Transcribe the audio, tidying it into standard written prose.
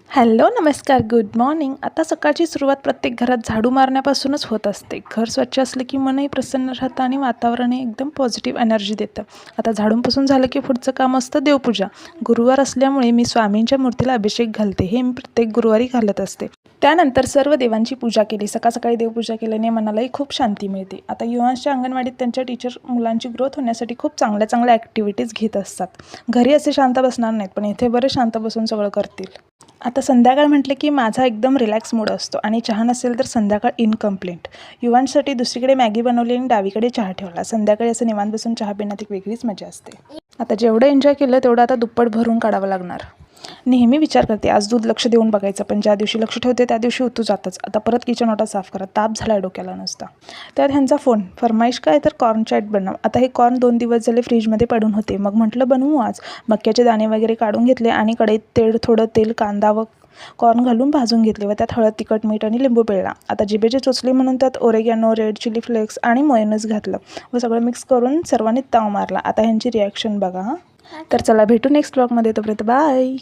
Hello, नमस्कार, good morning. आता सकाळची सुरुवात प्रत्येक घरात झाडू मारण्यापासूनच होत असते. घर स्वच्छ असलं की मनही प्रसन्न राहतं आणि वातावरणही एकदम पॉझिटिव्ह एनर्जी देतं. आता झाडून पुसून झालं की पुढचं काम असतं देवपूजा. गुरुवार असल्यामुळे मी स्वामींच्या मूर्तीला अभिषेक घालते. हे मी प्रत्येक गुरुवारी घालत असते. त्यानंतर सर्व देवांची पूजा केली. सकाळी देवपूजा केल्याने मनालाही खूप शांती मिळते. आता युवांच्या अंगणवाडीत त्यांच्या टीचर मुलांची ग्रोथ होण्यासाठी खूप चांगल्या ॲक्टिव्हिटीज घेत असतात. घरी असे शांत बसणार नाहीत, पण इथे बरे शांत बसून सगळं करतील. आता संध्याकाळ म्हटलं की माझा एकदम रिलॅक्स मूड असतो आणि चहा नसेल तर संध्याकाळ इनकम्प्लीट. युवांसाठी दुसरीकडे मॅगी बनवली आणि डावीकडे चहा ठेवला. संध्याकाळी असं निवांत बसून चहा पिण्यात एक वेगळीच मजा असते. आता जेवढं एन्जॉय केलं तेवढं आता दुप्पट भरून काढावं लागणार. नेहमी विचार करते आज दूध लक्ष देऊन बघायचं, पण ज्या दिवशी लक्ष ठेवते त्या दिवशी उतू जातच. आता परत किचन ओटा साफ करा, ताप झाला डोक्याला नुसता. त्यात ह्यांचा फोन, फरमाईश काय तर कॉर्न चॅट बनव. आता हे कॉर्न 2 दिवस झाले फ्रीजमध्ये पडून होते. मग म्हटलं बनवू आज. मक्याचे दाणे वगैरे काढून घेतले आणि कढईत थोडं तेल, कांदा व कॉर्न घालून भाजून घेतले व त्यात हळद, तिखट, मीठ आणि लिंबू पिळला. आता जिभेचे चोचले म्हणून त्यात ओरेगॅनो, रेड चिली फ्लेक्स आणि मेयोनेज घातलं व सगळं मिक्स करून सर्वांनी ताव मारला. आता ह्यांची रिॲक्शन बघा. तर चला भेटू नेक्स्ट ब्लॉगमध्ये. तोपर्यंत बाय.